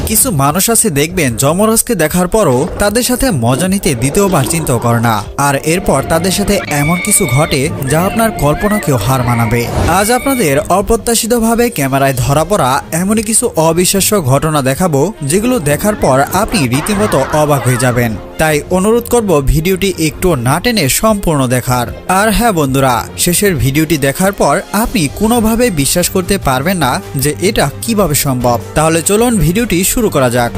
কিছু মানুষ আছে দেখবেন যমরাজকে দেখার পরও তাদের সাথে মজা নিতে দ্বিতীয়বার চিন্তাও করে না, আর এরপর তাদের সাথে এমন কিছু ঘটে যা আপনার কল্পনাকেও হার মানাবে। আজ আপনাদের অপ্রত্যাশিতভাবে ক্যামেরায় ধরা পড়া এমনই কিছু অবিশ্বাস্য ঘটনা দেখাবো, যেগুলো দেখার পর আপনি রীতিমতো অবাক হয়ে যাবেন। তাই অনুরোধ করব ভিডিওটি একটু না টেনে সম্পূর্ণ দেখার। আর হ্যাঁ বন্ধুরা, শেষের ভিডিওটি দেখার পর আপনি কোনোভাবে বিশ্বাস করতে পারবেন না যে এটা কিভাবে সম্ভব। তাহলে চলুন ভিডিওটি শুরু করা যাক।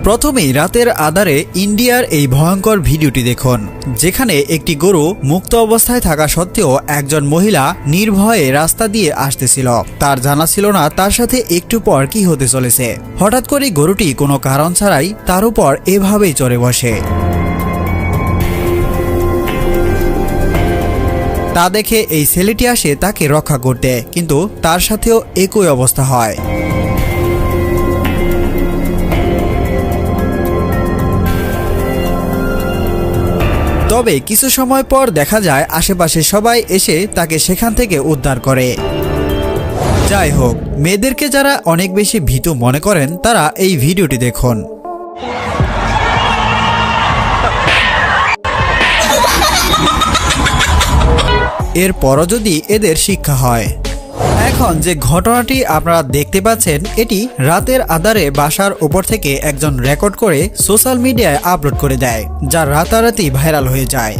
প্রথমেই রাতের আধারে ইন্ডিয়ার এই ভয়ঙ্কর ভিডিওটি দেখুন, যেখানে একটি গরু মুক্ত অবস্থায় থাকা সত্ত্বেও একজন মহিলা নির্ভয়ে রাস্তা দিয়ে আসতেছিল। তার জানা ছিল না তার সাথে একটু পর কি হতে চলেছে। হঠাৎ করে গরুটি কোনো কারণ ছাড়াই তার উপর এভাবেই চড়ে বসে। তা দেখে এই ছেলেটি আসে তাকে রক্ষা করতে, কিন্তু তার সাথেও একই অবস্থা হয়। তবে কিছু সময় পর দেখা যায় আশেপাশে সবাই এসে তাকে সেখান থেকে উদ্ধার করে। যাই হোক, মেয়েদেরকে যারা অনেক বেশি ভীতু মনে করেন তারা এই ভিডিওটি দেখুন। এরপরও যদি এদের শিক্ষা হয়। এখন যে ঘটনাটি আপনারা দেখতে পাচ্ছেন, এটি রাতের আধারে বাসার উপর থেকে একজন রেকর্ড করে সোশ্যাল মিডিয়ায় আপলোড করে দেয়, যা রাতারাতি ভাইরাল হয়ে যায়।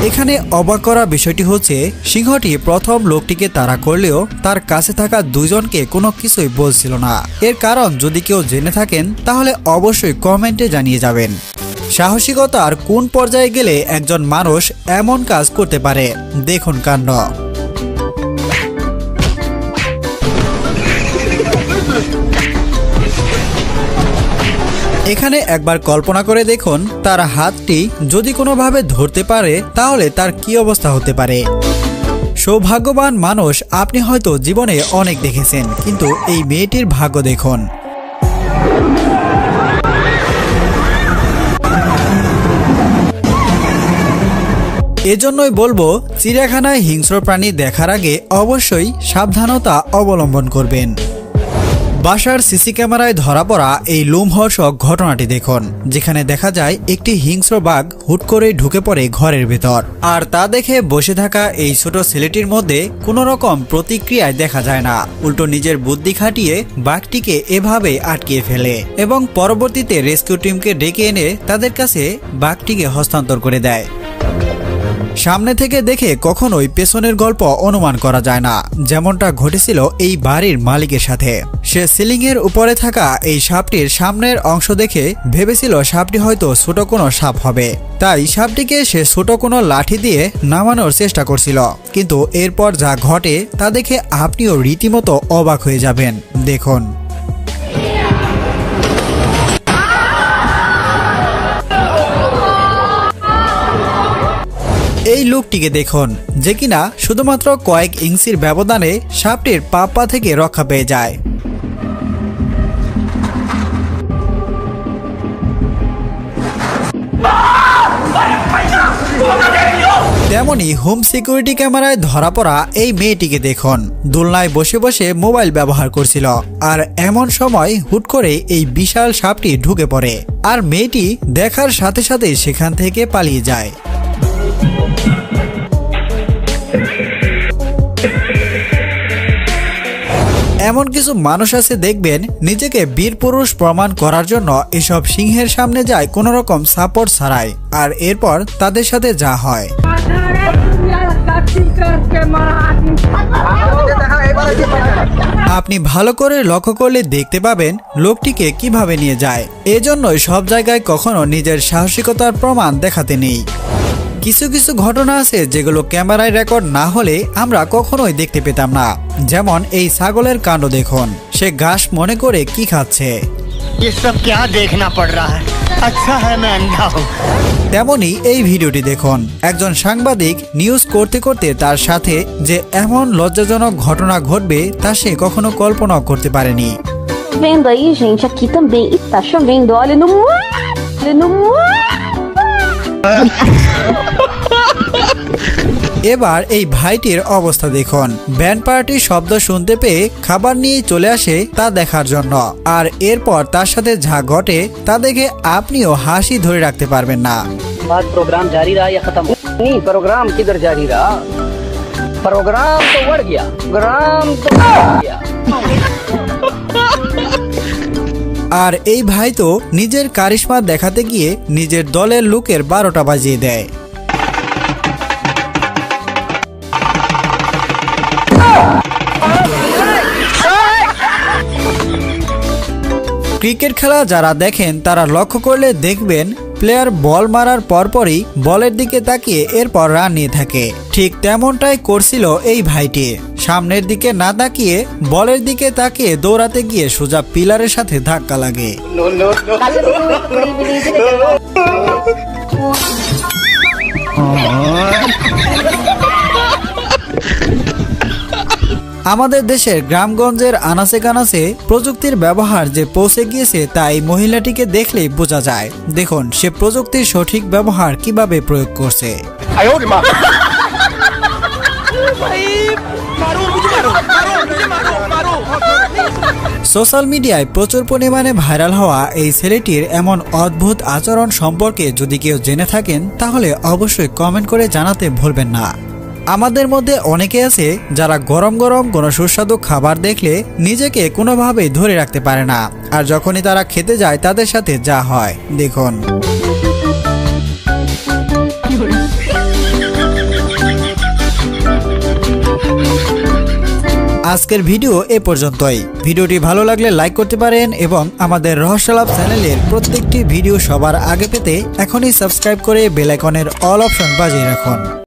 এখানে অবাক করা বিষয়টি হচ্ছে, সিংহটি প্রথম লোকটিকে তাড়া করলেও তার কাছে থাকা দুজনকে কোনো কিছুই বলছিল না। এর কারণ যদি কেউ জেনে থাকেন তাহলে অবশ্যই কমেন্টে জানিয়ে যাবেন। সাহসিকতার কোন পর্যায়ে গেলে একজন মানুষ এমন কাজ করতে পারে, দেখুন কাণ্ড। এখানে একবার কল্পনা করে দেখুন, তার হাতটি যদি কোনোভাবে ধরতে পারে তাহলে তার কি অবস্থা হতে পারে। সৌভাগ্যবান মানুষ আপনি হয়তো জীবনে অনেক দেখেছেন, কিন্তু এই মেয়েটির ভাগ্য দেখুন। এজন্যই বলবো, চিড়িয়াখানায় হিংস্র প্রাণী দেখার আগে অবশ্যই সাবধানতা অবলম্বন করবেন। বাসার সিসি ক্যামেরায় ধরা পড়া এই লোমহর্ষক ঘটনাটি দেখুন, যেখানে দেখা যায় একটি হিংস্র বাঘ হুট করে ঢুকে পড়ে ঘরের ভেতর। আর তা দেখে বসে থাকা এই ছোট ছেলেটির মধ্যে কোনো রকম প্রতিক্রিয়ায় দেখা যায় না, উল্টো নিজের বুদ্ধি খাটিয়ে বাঘটিকে এভাবে আটকিয়ে ফেলে এবং পরবর্তীতে রেস্কিউ টিমকে ডেকে এনে তাদের কাছে বাঘটিকে হস্তান্তর করে দেয়। সামনে থেকে দেখে কখনোই পেছনের গল্প অনুমান করা যায় না, যেমনটা ঘটেছিল এই বাড়ির মালিকের সাথে। সে সিলিং এর উপরে থাকা এই সাপটির সামনের অংশ দেখে ভেবেছিল সাপটি হয়তো ছোট কোনো সাপ হবে, তাই সাপটিকে সে ছোট কোনো লাঠি দিয়ে নামানোর চেষ্টা করছিল। কিন্তু এরপর যা ঘটে তা দেখে আপনিও রীতিমতো অবাক হয়ে যাবেন, দেখুন। এই লোকটিকে দেখুন, যে কিনা শুধুমাত্র কয়েক ইঞ্চির ব্যবধানে সাপটির পা থেকে রক্ষা পেয়ে যায়। তেমনি হোম সিকিউরিটি ক্যামেরায় ধরা পড়া এই মেয়েটিকে দেখুন, দোলনায় বসে বসে মোবাইল ব্যবহার করছিল, আর এমন সময় হুট করে এই বিশাল সাপটি ঢুকে পড়ে, আর মেয়েটি দেখার সাথে সাথে সেখান থেকে পালিয়ে যায়। এমন কিছু মানুষ আছে দেখবেন, নিজেকে বীর পুরুষ প্রমাণ করার জন্য এসব সিংহের সামনে যায় কোনো রকম সাপোর্ট ছাড়াই, আর এরপর তাদের সাথে যা হয়। আপনি ভালো করে লক্ষ্য করলে দেখতে পাবেন লোকটিকে কিভাবে নিয়ে যায়। এজন্যই সব জায়গায় কখনো নিজের সাহসিকতার প্রমাণ দেখাতে নেই। কিছু কিছু ঘটনা আছে যেগুলো ক্যামেরায় রেকর্ড না হলে আমরা কখনোই দেখতে পেতাম না, যেমন এই ছাগলের কাণ্ড দেখুন, সে ঘাস মনে করে কি খাচ্ছে। তেমনি এই ভিডিওটি দেখুন, একজন সাংবাদিক নিউজ করতে করতে তার সাথে যে এমন লজ্জাজনক ঘটনা ঘটবে তা সে কখনো কল্পনা করতে পারেনি। Vendo aí, gente, aqui também. E tá chovendo, olha no mar. Olha no mar. এবার এই ভাইটির অবস্থা দেখুন, ব্যান্ড পার্টির শব্দ শুনতে পেয়ে খাবার নিয়ে চলে আসে তা দেখার জন্য। আর এরপর তার সাথে যা ঘটে তা দেখে আপনিও হাসি ধরে রাখতে পারবেন না। आज प्रोग्राम जारी रहा या खत्म? नहीं, प्रोग्राम किधर जारी रहा, प्रोग्राम तो बढ़ गया, प्रोग्राम तो बढ़ गया। আর এই ভাই তো নিজের কারিশমা দেখাতে গিয়ে নিজের দলের লোকের 12টা বাজিয়ে দেয়। ক্রিকেট খেলা যারা দেখেন তারা লক্ষ্য করলে দেখবেন প্লেয়ার বল মারার পরপরই বলের দিকে তাকিয়ে এরপর রান নিয়ে থাকে। ঠিক তেমনটাই করছিল এই ভাইটি, সামনের দিকে না তাকিয়ে বলের দিকে তাকিয়ে দৌড়াতে গিয়ে সোজা পিলারের সাথে ধাক্কা লাগে। আমাদের দেশের গ্রামগঞ্জের আনাচে কানাচে প্রযুক্তির ব্যবহার যে পৌঁছে গিয়েছে তা এই মহিলাটিকে দেখলেই বোঝা যায়। দেখুন সে প্রযুক্তির সঠিক ব্যবহার কিভাবে প্রয়োগ করছে। সোশ্যাল মিডিয়ায় প্রচুর পরিমাণে ভাইরাল হওয়া এই ছেলেটির এমন অদ্ভুত আচরণ সম্পর্কে যদি কেউ জেনে থাকেন তাহলে অবশ্যই কমেন্ট করে জানাতে ভুলবেন না। আমাদের মধ্যে অনেকে আছে যারা গরম গরম কোনো সুস্বাদু খাবার দেখলে নিজেকে কোনোভাবেই ধরে রাখতে পারে না, আর যখনই তারা খেতে যায় তাদের সাথে যা হয় দেখুন। আজকের ভিডিও এ পর্যন্তই। ভিডিওটি ভালো লাগলে লাইক করতে পারেন এবং আমাদের রহস্যলাভ চ্যানেলের প্রত্যেকটি ভিডিও সবার আগে পেতে এখনই সাবস্ক্রাইব করে বেল আইকনের অল অপশন বাজিয়ে রাখুন।